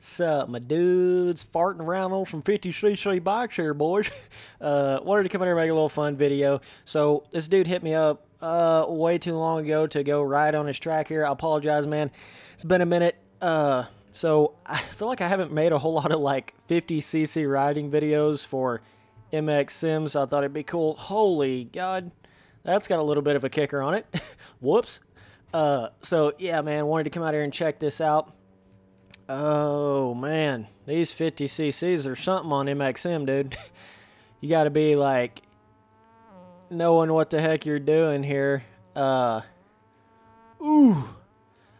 Sup, my dudes, farting around on some 50cc bikes here, boys. Wanted to come in here and make a little fun video. So this dude hit me up way too long ago to go ride on his track here. I apologize, man. It's been a minute. So I feel like I haven't made a whole lot of like 50cc riding videos for MX Sims. I thought it'd be cool. Holy God, that's got a little bit of a kicker on it. Whoops. So yeah, man, wanted to come out here and check this out. Oh man, these 50cc's are something on MXM, dude. You gotta be like knowing what the heck you're doing here. That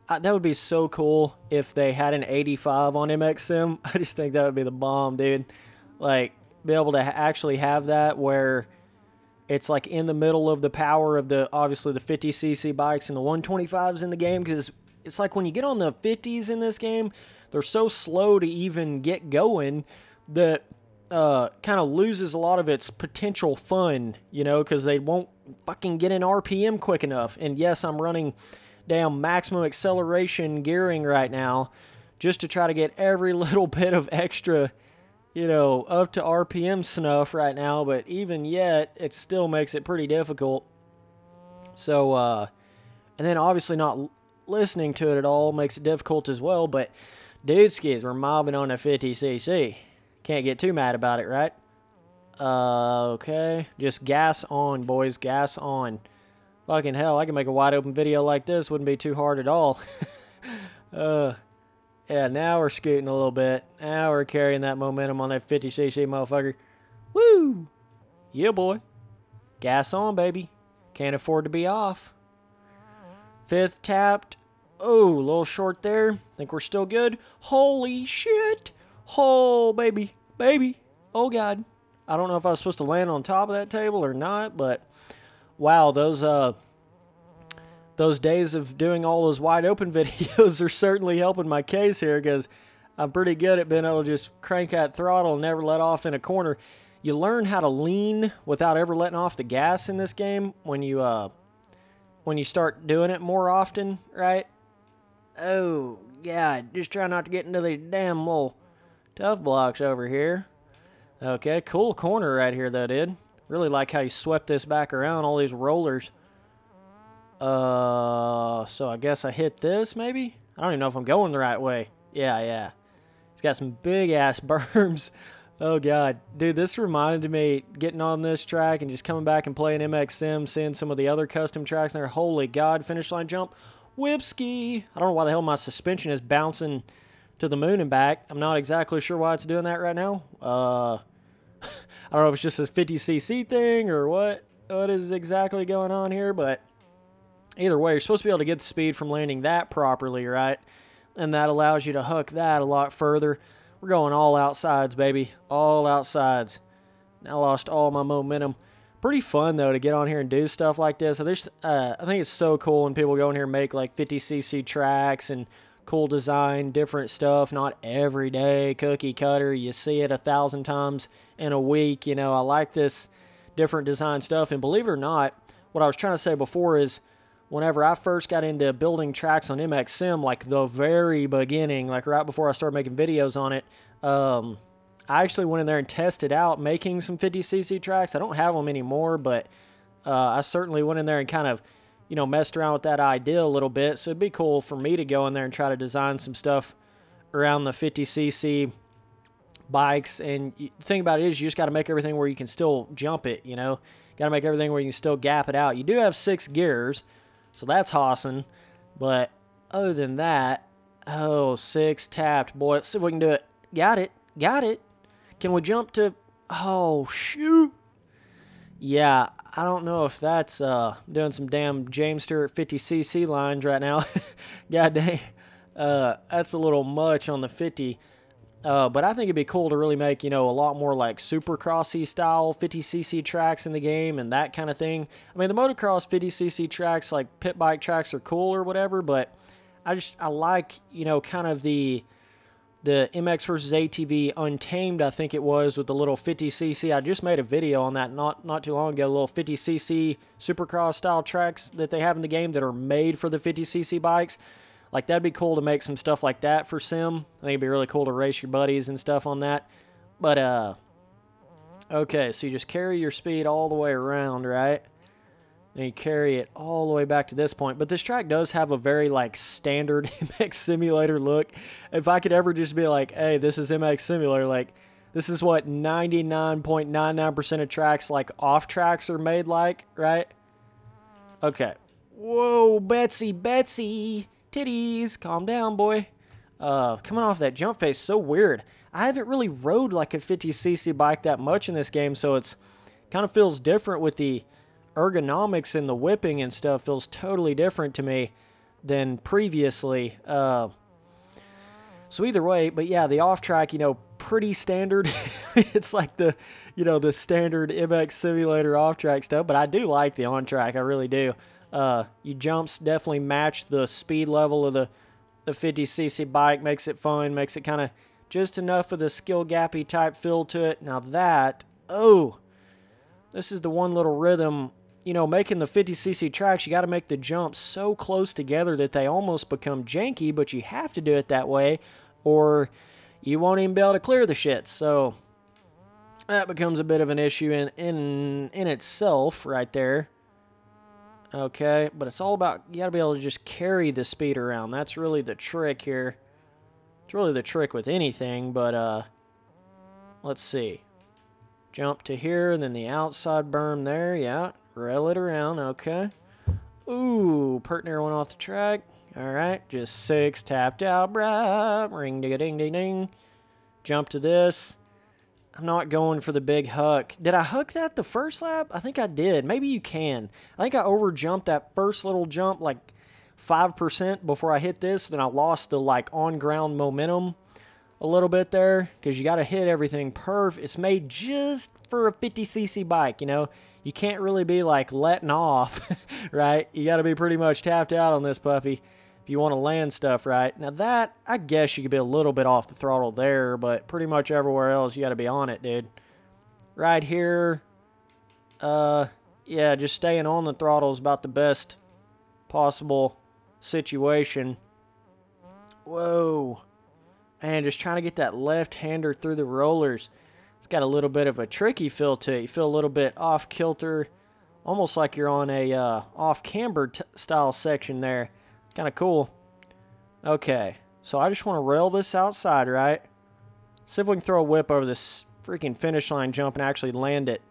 would be so cool if they had an 85 on MXM. I just think that would be the bomb, dude. Like, be able to actually have that where it's like in the middle of the power of the, obviously the 50cc bikes and the 125s in the game, because it's like when you get on the 50s in this game, they're so slow to even get going that kind of loses a lot of its potential fun, you know, because they won't fucking get in RPM quick enough. And yes, I'm running damn maximum acceleration gearing right now just to try to get every little bit of extra, you know, up to RPM snuff right now, but even yet, it still makes it pretty difficult. So, and then obviously not listening to it at all makes it difficult as well, but dude skis, we're mobbing on a 50cc. Can't get too mad about it, right? Okay, just gas on, boys, gas on. Fucking hell, I can make a wide open video like this, wouldn't be too hard at all. Yeah, now we're scooting a little bit. Now we're carrying that momentum on that 50cc motherfucker. Woo! Yeah, boy. Gas on, baby. Can't afford to be off. Fifth tapped. Oh, a little short there. Think we're still good. Holy shit. Oh, baby. Baby. Oh, God. I don't know if I was supposed to land on top of that table or not, but wow, those days of doing all those wide open videos are certainly helping my case here, because I'm pretty good at being able to just crank that throttle and never let off in a corner. You learn how to lean without ever letting off the gas in this game when you start doing it more often, right? Oh, God, just try not to get into these damn little tough blocks over here. Okay, cool corner right here, though, dude. Really like how you swept this back around, all these rollers. So I guess I hit this, maybe? I don't even know if I'm going the right way. Yeah. It's got some big-ass berms. Oh, God. Dude, this reminded me getting on this track and just coming back and playing MX Sim, seeing some of the other custom tracks in there. Holy God, finish line jump. Whipski. I don't know why the hell my suspension is bouncing to the moon and back. I'm not exactly sure why it's doing that right now. I don't know if it's just a 50cc thing or what is exactly going on here, but either way, you're supposed to be able to get the speed from landing that properly, right? And that allows you to hook that a lot further. We're going all outsides, baby. All outsides. Now lost all my momentum. Pretty fun, though, to get on here and do stuff like this. I think it's so cool when people go in here and make, like, 50cc tracks and cool design, different stuff. Not every day, cookie cutter. You see it 1,000 times in a week. You know, I like this different design stuff. And believe it or not, what I was trying to say before is, whenever I first got into building tracks on MX Sim, like the very beginning, like right before I started making videos on it, I actually went in there and tested out making some 50cc tracks. I don't have them anymore, but I certainly went in there and kind of, you know, messed around with that idea a little bit. So it'd be cool for me to go in there and try to design some stuff around the 50cc bikes. And the thing about it is you just got to make everything where you can still jump it, you know. Got to make everything where you can still gap it out. You do have 6 gears. So that's awesome, but other than that, oh, 6 tapped, boy. Let's see if we can do it. Got it. Can we jump to, oh, shoot. Yeah, I don't know if that's doing some damn James Stewart 50cc lines right now. God dang, that's a little much on the 50. But I think it'd be cool to really make, you know, a lot more like supercrossy style 50cc tracks in the game and that kind of thing. I mean, the motocross 50cc tracks, like pit bike tracks, are cool or whatever, but I like, you know, kind of the MX versus ATV Untamed, I think it was, with the little 50cc. I just made a video on that not too long ago, little 50cc supercross style tracks that they have in the game that are made for the 50cc bikes. Like, that'd be cool to make some stuff like that for Sim. I think it'd be really cool to race your buddies and stuff on that. But, okay, so you just carry your speed all the way around, right? And you carry it all the way back to this point. But this track does have a very, like, standard MX Simulator look. If I could ever just be like, hey, this is MX Simulator, like, this is what 99.99% of tracks, like, off tracks are made like, right? Okay. Whoa, Betsy, titties, calm down, boy. Coming off that jump face, so weird. I haven't really rode like a 50cc bike that much in this game, so it's kind of feels different with the ergonomics and the whipping and stuff. Feels totally different to me than previously. So either way, but yeah, the off track, you know, pretty standard. It's like the, you know, the standard MX Simulator off track stuff, but I do like the on track. I really do. Your jumps definitely match the speed level of the 50cc bike. Makes it fun, makes it kind of just enough of the skill gappy type feel to it. Now that, oh, this is the one little rhythm, you know, making the 50cc tracks, you got to make the jumps so close together that they almost become janky, but you have to do it that way or you won't even be able to clear the shit. So that becomes a bit of an issue in itself right there. Okay, but it's all about, you got to be able to just carry the speed around. That's really the trick here. It's really the trick with anything, but let's see. Jump to here, and then the outside berm there, yeah. Rail it around, okay. Ooh, pert near one off the track. All right, just 6, tapped out, bruh. Ring-ding-a-ding-ding-ding. Jump to this. I'm not going for the big huck. Did I huck that the first lap? I think I did. Maybe you can. I think I overjumped that first little jump like 5% before I hit this. Then I lost the like on-ground momentum a little bit there because you got to hit everything perfect. It's made just for a 50cc bike, you know. You can't really be like letting off, right? You got to be pretty much tapped out on this puppy if you want to land stuff right. Now that, I guess you could be a little bit off the throttle there, but pretty much everywhere else you got to be on it, dude. Right here, yeah, just staying on the throttle is about the best possible situation. Whoa. Man, just trying to get that left-hander through the rollers. It's got a little bit of a tricky feel to it. You feel a little bit off-kilter, almost like you're on a off-camber style section there. Kind of cool. Okay, so I just want to rail this outside, right? See if we can throw a whip over this freaking finish line jump and actually land it.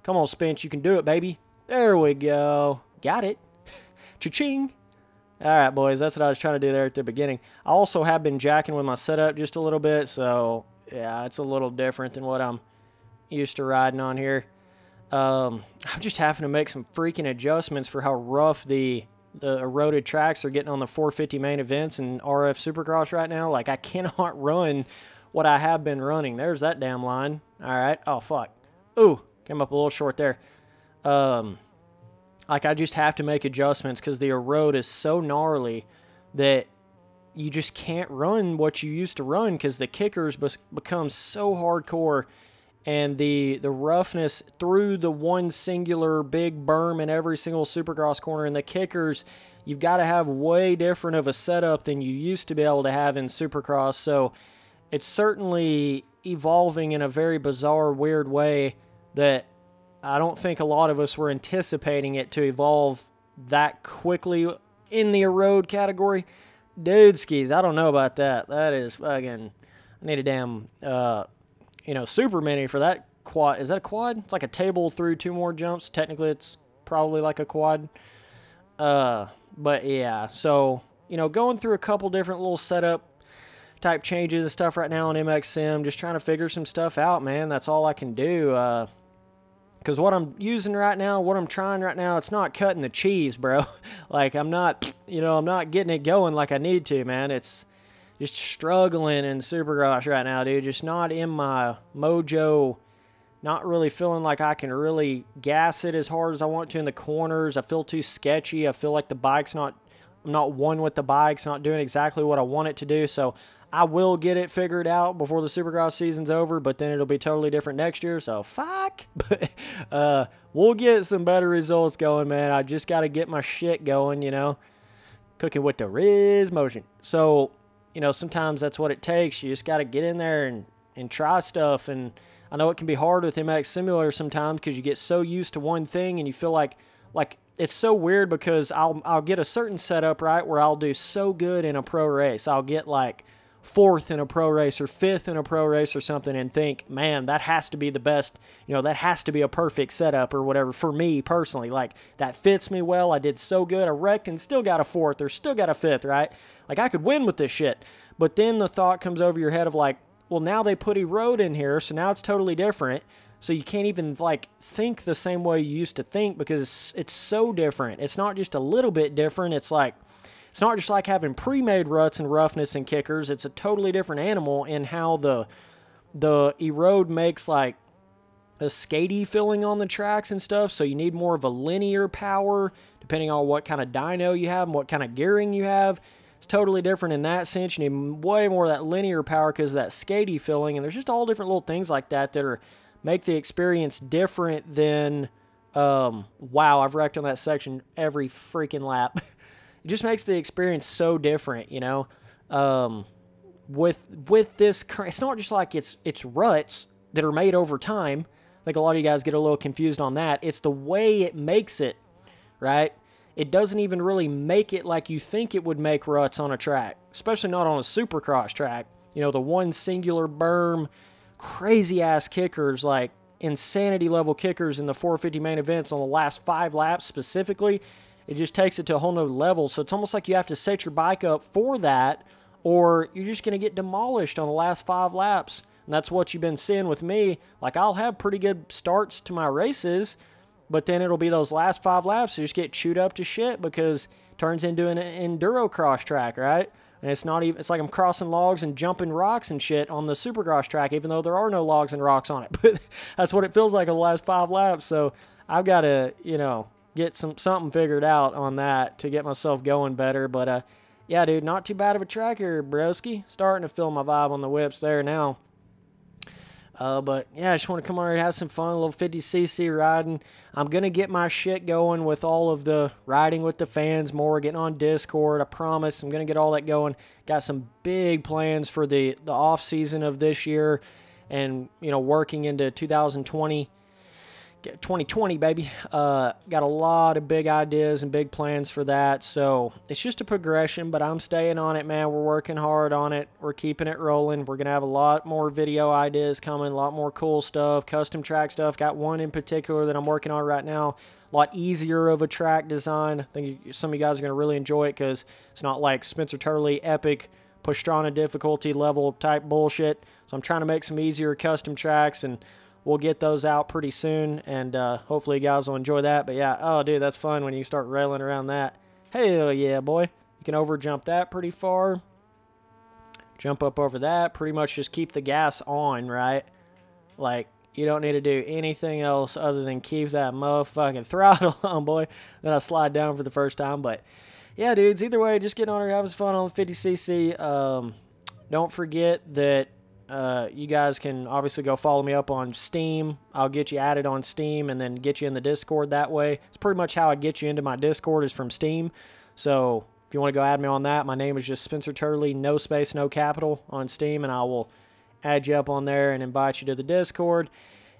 Come on, Spence, you can do it, baby. There we go. Got it. Cha-ching. All right, boys, that's what I was trying to do there at the beginning. I also have been jacking with my setup just a little bit, so yeah, it's a little different than what I'm used to riding on here. I'm just having to make some freaking adjustments for how rough the eroded tracks are getting on the 450 main events and RF Supercross right now. Like, I cannot run what I have been running. There's that damn line. All right. Oh, fuck. Ooh, came up a little short there. Like, I just have to make adjustments because the erode is so gnarly that you just can't run what you used to run because the kickers become so hardcore and the roughness through the one singular big berm in every single Supercross corner and the kickers, you've got to have way different of a setup than you used to be able to have in Supercross. So it's certainly evolving in a very bizarre, weird way that I don't think a lot of us were anticipating it to evolve that quickly in the erode category. Dude skis, I don't know about that. That is fucking, I need a damn, you know, super mini for that quad. Is that a quad? It's like a table through 2 more jumps. Technically, it's probably like a quad. But yeah, so, you know, going through a couple different little setup type changes and stuff right now on MX Sim, just trying to figure some stuff out, man. That's all I can do. Because what I'm using right now, what I'm trying right now, it's not cutting the cheese, bro. Like, I'm not, you know, I'm not getting it going like I need to, man. It's just struggling in Supercross right now, dude. Just not in my mojo. Not really feeling like I can really gas it as hard as I want to in the corners. I feel too sketchy. I feel like the bike's not, I'm not one with the bike. It's not doing exactly what I want it to do. So I will get it figured out before the Supercross season's over, but then it'll be totally different next year, so fuck. But we'll get some better results going, man. I just got to get my shit going, you know. cooking with the Riz motion. So, you know, sometimes that's what it takes. You just got to get in there and try stuff. And I know it can be hard with MX Simulator sometimes because you get so used to one thing and you feel like it's so weird because I'll get a certain setup, right, where I'll do so good in a pro race. I'll get like 4th in a pro race or 5th in a pro race or something and think, man, that has to be the best, you know, that has to be a perfect setup or whatever for me personally. Like, that fits me well. I did so good. I wrecked and still got a 4th or still got a 5th, right? Like, I could win with this shit. But then the thought comes over your head of like, well, now they put erode in here, so now it's totally different. So you can't even, like, think the same way you used to think because it's so different. It's not just a little bit different. It's like, it's not just like having pre-made ruts and roughness and kickers. It's a totally different animal in how the erode makes, like, a skatey feeling on the tracks and stuff. So you need more of a linear power depending on what kind of dyno you have and what kind of gearing you have. It's totally different in that sense. You need way more of that linear power because of that skatey feeling. And there's just all different little things like that are make the experience different than, wow, I've wrecked on that section every freaking lap. It just makes the experience so different, you know. With this, it's not just like it's ruts that are made over time. I think a lot of you guys get a little confused on that. It's the way it makes it, right? It doesn't even really make it like you think it would make ruts on a track, especially not on a supercross track. You know, the one singular berm, crazy-ass kickers, like insanity level kickers in the 450 main events on the last 5 laps specifically, it just takes it to a whole nother level. So it's almost like you have to set your bike up for that or you're just going to get demolished on the last 5 laps. And that's what you've been seeing with me. Like, I'll have pretty good starts to my races, but then it'll be those last 5 laps that just get chewed up to shit because it turns into an enduro cross track, right? And it's not even, it's like I'm crossing logs and jumping rocks and shit on the supercross track, even though there are no logs and rocks on it. But that's what it feels like on the last 5 laps. So I've got to, you know, get something figured out on that to get myself going better. But yeah, dude, not too bad of a track here, broski. Starting to feel my vibe on the whips there now. But yeah, I just want to come on here and have some fun, a little 50cc riding. I'm going to get my shit going with all of the riding with the fans more, getting on Discord. I promise I'm going to get all that going. Got some big plans for the off season of this year and, you know, working into 2020. 2020, baby. Got a lot of big ideas and big plans for that. So it's just a progression, but I'm staying on it, man. We're working hard on it. We're keeping it rolling. We're going to have a lot more video ideas coming, a lot more cool stuff, custom track stuff. Got one in particular that I'm working on right now. A lot easier of a track design. I think some of you guys are going to really enjoy it because it's not like Spencer Turley epic Pastrana difficulty level type bullshit. So I'm trying to make some easier custom tracks, and we'll get those out pretty soon, and hopefully you guys will enjoy that. But yeah, oh, dude, that's fun when you start railing around that. Hell yeah, boy. You can over-jump that pretty far. Jump up over that. Pretty much just keep the gas on, right? Like, you don't need to do anything else other than keep that motherfucking throttle on, boy. Then I slide down for the first time. But yeah, dudes, either way, just getting on here, having fun on the 50cc. Don't forget that you guys can obviously go follow me up on Steam. I'll get you added on Steam and then get you in the Discord that way. It's pretty much how I get you into my Discord is from Steam. So if you want to go add me on that, my name is just Spencer Turley, no space, no capital on Steam, and I will add you up on there and invite you to the Discord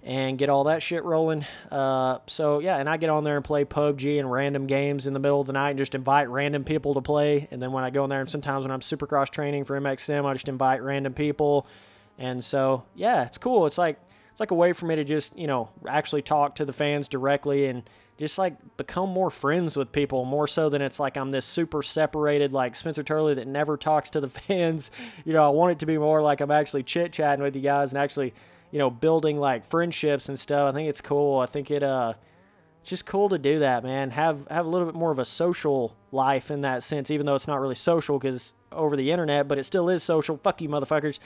and get all that shit rolling. So yeah, and I get on there and play PUBG and random games in the middle of the night and just invite random people to play. And then when I go in there, and sometimes when I'm Supercross training for MX Sim, I just invite random people. And so, yeah, it's cool. It's like a way for me to just, you know, actually talk to the fans directly and just, like, become more friends with people, more so than it's like I'm this super separated, like, Spencer Turley that never talks to the fans. You know, I want it to be more like I'm actually chit-chatting with you guys and actually, you know, building, like, friendships and stuff. I think it's cool. I think it's just cool to do that, man. Have a little bit more of a social life in that sense, even though it's not really social because over the internet, but it still is social. Fuck you, motherfuckers.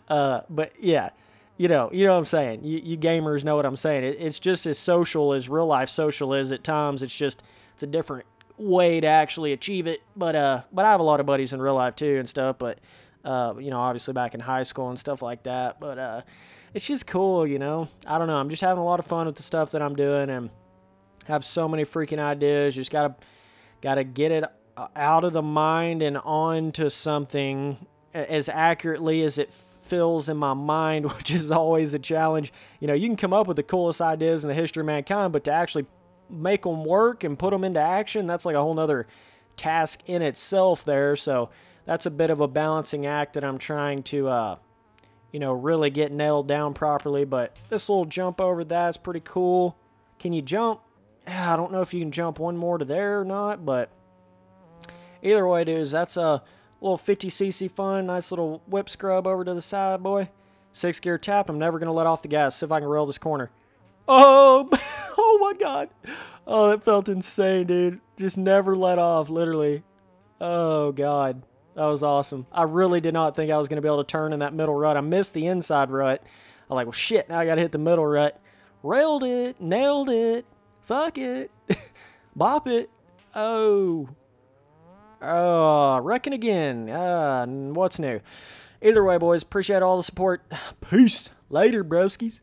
But yeah, you know what I'm saying. You gamers know what I'm saying. It's just as social as real life social is at times. It's a different way to actually achieve it. But I have a lot of buddies in real life too and stuff. But you know, obviously back in high school and stuff like that. But it's just cool, you know. I don't know. I'm just having a lot of fun with the stuff that I'm doing and have so many freaking ideas. Just gotta get it out of the mind and onto something as accurately as it feels in my mind, which is always a challenge. You know, you can come up with the coolest ideas in the history of mankind, but to actually make them work and put them into action, that's like a whole nother task in itself there. So that's a bit of a balancing act that I'm trying to, you know, really get nailed down properly. But this little jump over that's pretty cool. Can you jump? I don't know if you can jump one more to there or not, but either way, dudes, that's a little 50cc fun. Nice little whip scrub over to the side, boy. 6th gear tap. I'm never going to let off the gas. See if I can rail this corner. Oh, oh my God. Oh, that felt insane, dude. Just never let off, literally. Oh, God. That was awesome. I really did not think I was going to be able to turn in that middle rut. I missed the inside rut. I'm like, well, shit, now I got to hit the middle rut. Railed it. Nailed it. Fuck it. Bop it. Oh. Wrecking again. What's new? Either way, boys, appreciate all the support. Peace. Later, broskies.